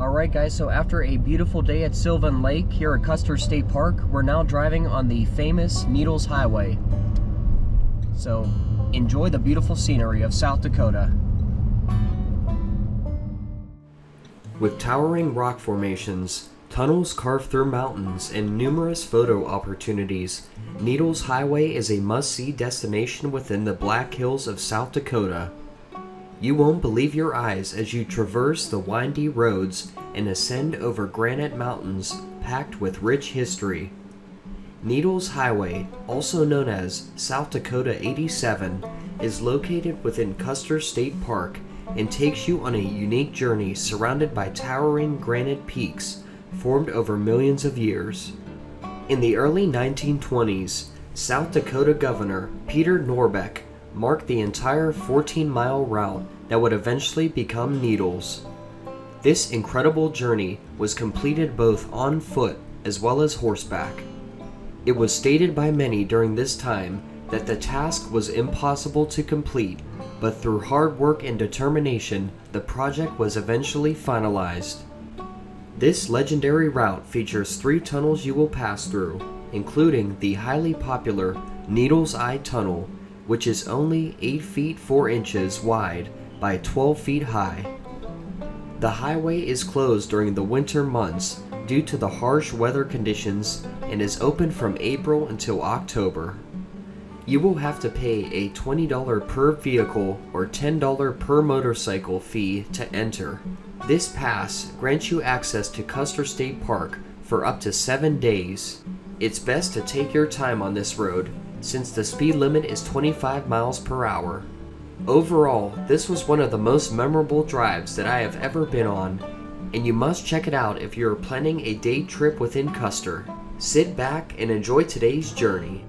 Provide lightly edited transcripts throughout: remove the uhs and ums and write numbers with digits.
Alright guys, so after a beautiful day at Sylvan Lake here at Custer State Park, we're now driving on the famous Needles Highway. So enjoy the beautiful scenery of South Dakota. With towering rock formations, tunnels carved through mountains, and numerous photo opportunities, Needles Highway is a must-see destination within the Black Hills of South Dakota. You won't believe your eyes as you traverse the windy roads and ascend over granite mountains packed with rich history. Needles Highway, also known as South Dakota 87, is located within Custer State Park and takes you on a unique journey surrounded by towering granite peaks formed over millions of years. In the early 1920s, South Dakota Governor Peter Norbeck marked the entire 14-mile route that would eventually become Needles. This incredible journey was completed both on foot as well as horseback. It was stated by many during this time that the task was impossible to complete, but through hard work and determination, the project was eventually finalized. This legendary route features 3 tunnels you will pass through, including the highly popular Needles Eye Tunnel, which is only 8 feet 4 inches wide by 12 feet high. The highway is closed during the winter months due to the harsh weather conditions and is open from April until October. You will have to pay a $20 per vehicle or $10 per motorcycle fee to enter. This pass grants you access to Custer State Park for up to 7 days. It's best to take your time on this road, since the speed limit is 25 miles per hour. Overall, this was one of the most memorable drives that I have ever been on, and you must check it out if you're planning a day trip within Custer. Sit back and enjoy today's journey.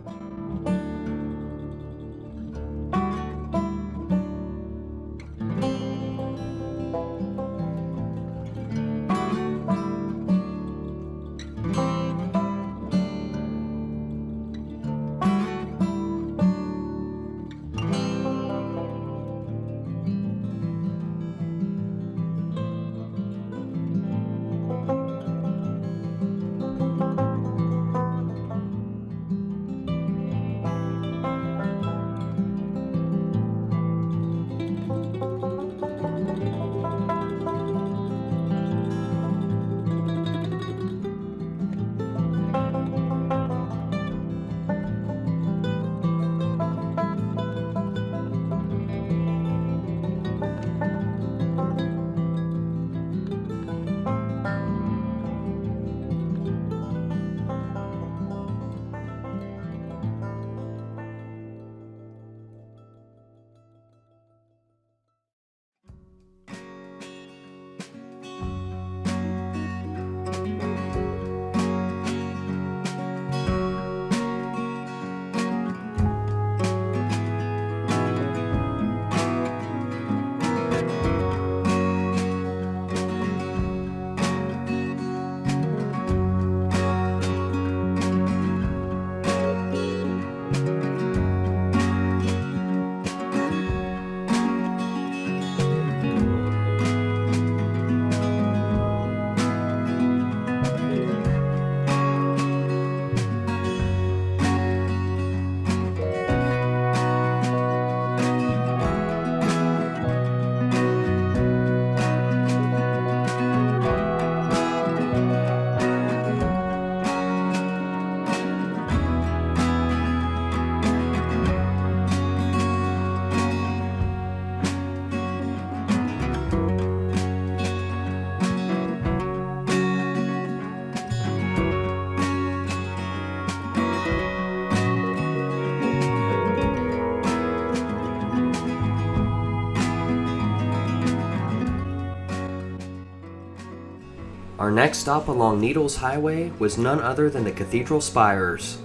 Our next stop along Needles Highway was none other than the Cathedral Spires.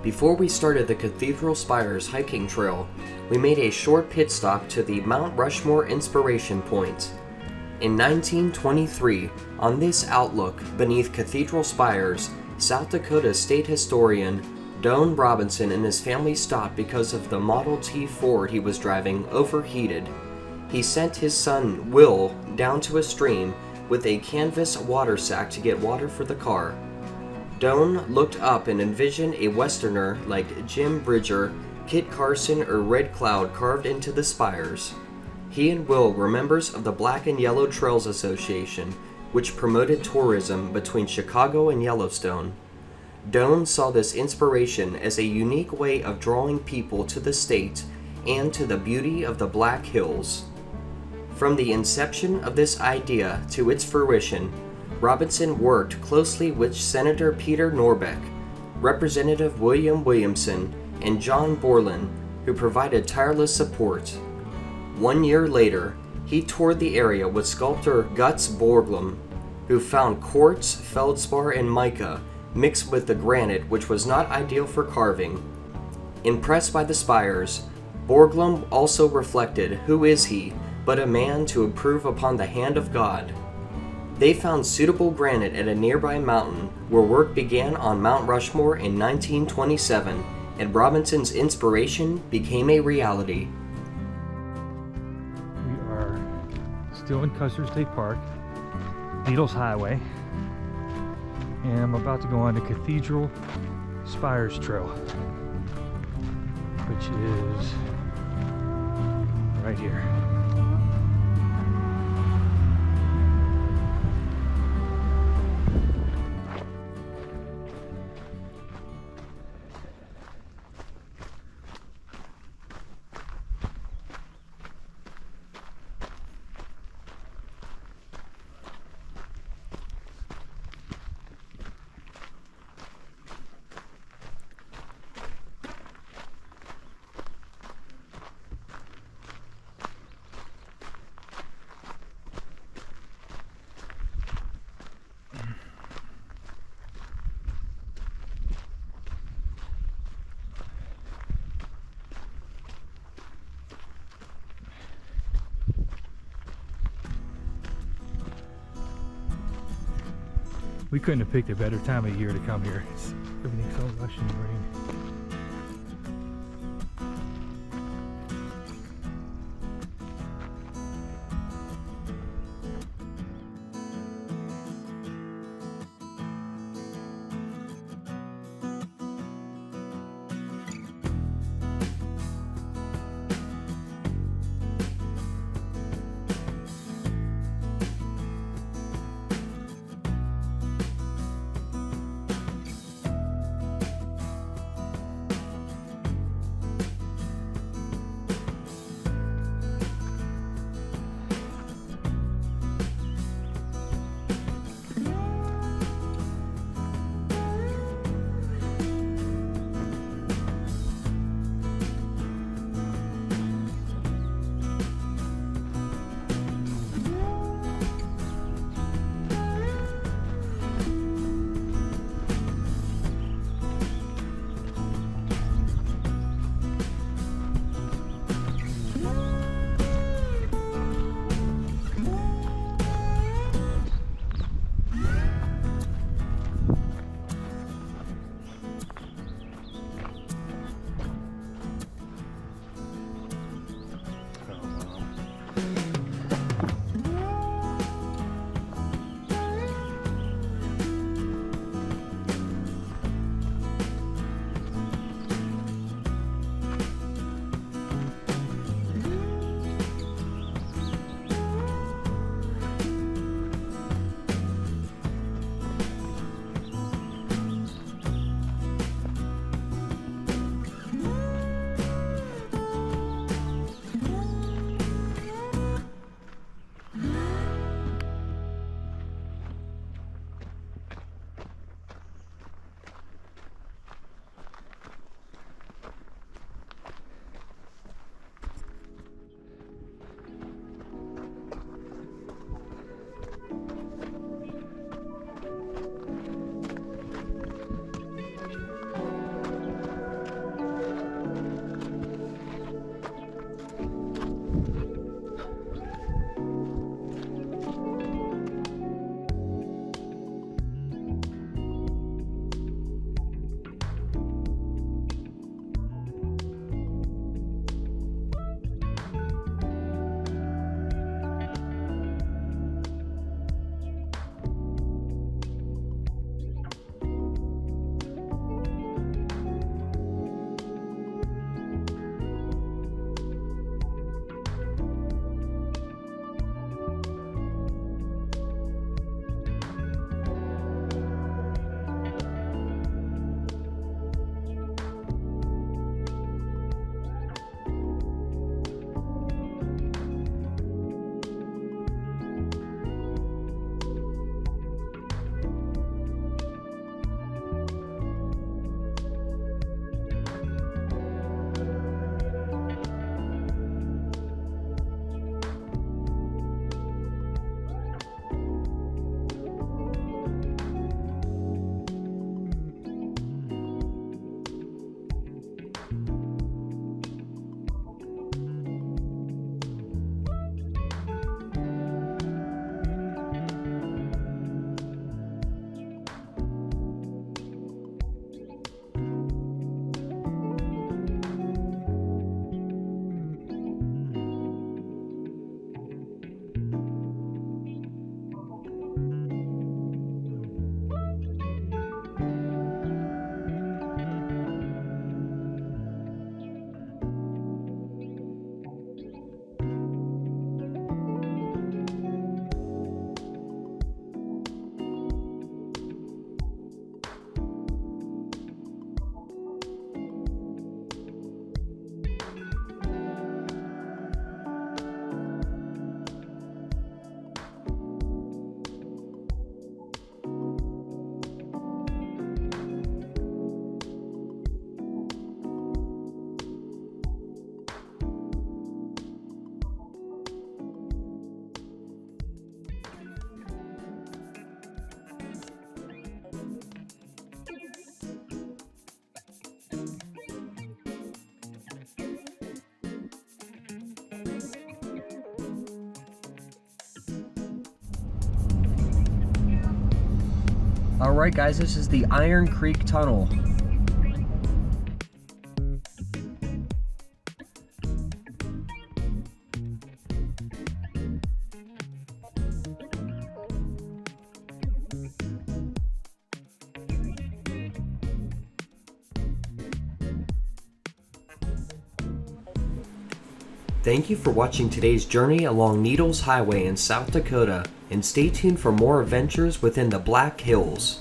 Before we started the Cathedral Spires hiking trail, we made a short pit stop to the Mount Rushmore Inspiration Point. In 1923, on this outlook beneath Cathedral Spires, South Dakota state historian Doane Robinson and his family stopped because of the Model T Ford he was driving overheated. He sent his son Will down to a stream with a canvas water sack to get water for the car. Doane looked up and envisioned a Westerner like Jim Bridger, Kit Carson, or Red Cloud carved into the spires. He and Will were members of the Black and Yellow Trails Association, which promoted tourism between Chicago and Yellowstone. Doane saw this inspiration as a unique way of drawing people to the state and to the beauty of the Black Hills. From the inception of this idea to its fruition, Robinson worked closely with Senator Peter Norbeck, Representative William Williamson, and John Borland, who provided tireless support. 1 year later, he toured the area with sculptor Guts Borglum, who found quartz, feldspar, and mica mixed with the granite, which was not ideal for carving. Impressed by the spires, Borglum also reflected, who is he but a man to improve upon the hand of God? They found suitable granite at a nearby mountain, where work began on Mount Rushmore in 1927, and Robinson's inspiration became a reality. We are still in Custer State Park, Needles Highway, and I'm about to go on the Cathedral Spires Trail, which is right here. We couldn't have picked a better time of year to come here. Everything's so lush and green. Alright guys, this is the Iron Creek Tunnel. Thank you for watching today's journey along Needles Highway in South Dakota, and stay tuned for more adventures within the Black Hills.